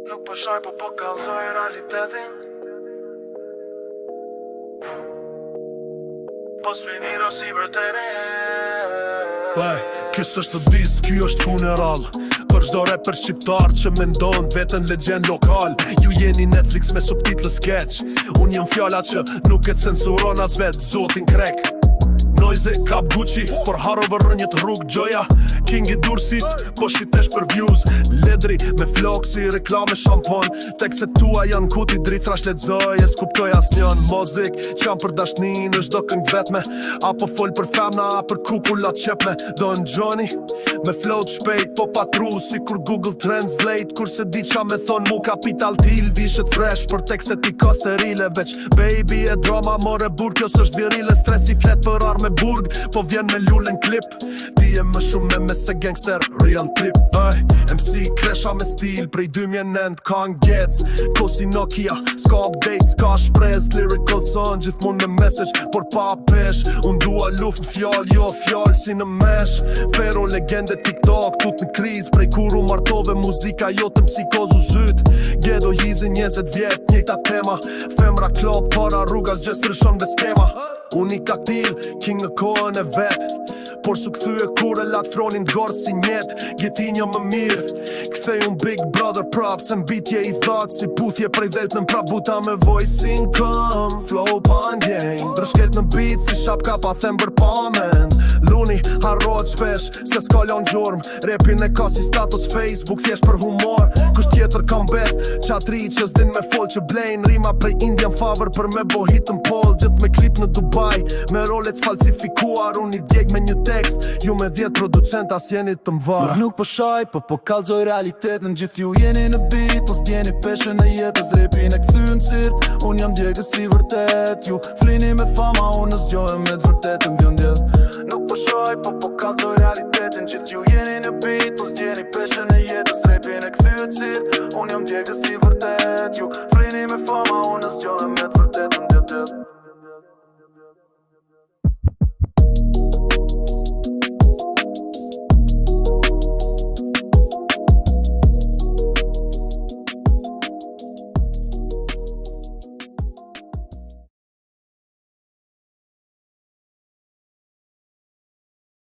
Nuk përshaj po kallzoj realitetin. Po s'finiro si vërtetin. Kys është dis, ky është funeral për çdo rapper shqiptar që mendon veten legjend lokal. Ju jeni Netflix me subtitle sketch. Unë jem fjala që nuk e censuron as vet zotin krek. Noize, kap Gucci, por haro vërrënjët rrug gjoja. King i Dursit, po shitesh për views. Ledri me floksi, reklame shampon. Tekset tua janë kuti dritra shledzoj. E s'kuptoj as njën mozik që janë për dashni në çdo këngë vetme. Apo fol për femna, për kukullat qepme. Do në gjoni, me flow të shpejt, po patru si kur Google Translate. Kurse di qa me thon mu kapital til, vishet fresh për tekstet i ka sterile. Veç baby e drama, more burg, kjo s'është virile. Stresi flet për arme burg, po vjen me lullën klip. Ti e më shumë me se gangster, real trip. MC kresha me stil, prej 2009 ka ngec. Kosi Nokia, s'ka update, s'ka shprez. Lyrical son, gjithmon me message, por pa pesh. Unë dua luft në fjall, jo fjall si në mesh. Fero legende TikTok, tut në kriz. Prej kur u martove muzika, jo të psikozu zyt. Gjedo hizi 20 vjet, njejta tema. Femra klop, para rrugas, gjes tryshon be skema. Unika til, king në kohën e vet. Por su këthy e kur e lat fronin t'gord si njet. Gjeti një më mirë, kthej unë Big Brother props. Në bitje i thot si puthje prej dhelt në prabuta me voice income. Flow pa ndjenj, drëshket në beat si shapka pa them bër pamen. Luni harrot shpesh, se s'kallon gjurm. Repin e ka si status Facebook, thjesht për humor. Kusht tjetër kam bet, qatri që s'din me fol që blejn. Rima prej Indian favor për me bo hit në pol. Gjith me klip në Dubai, me rolet falsifikuar. Unë i djeg me një tekst, ju me 10 producent as jeni të mvar. Nuk përshaj, po kallzoj realitetin. Gjithë ju jeni në beat, po s'djeni peshen e jetës. Repin e kthy në cirt, unë jam djegës si vërtet. Ju flini me fama, unë zgjohem me t'vërtetën vjon djetë. Nuk përshaj, po kallzoj realitetin. Gjithë ju jeni në beat, po s'djeni peshen e jetës. Repin e kthy në cirt, unë jam djegës si vërtet. Ju flini me fama, unë zgjohem me t'vërtetën vjon djetë.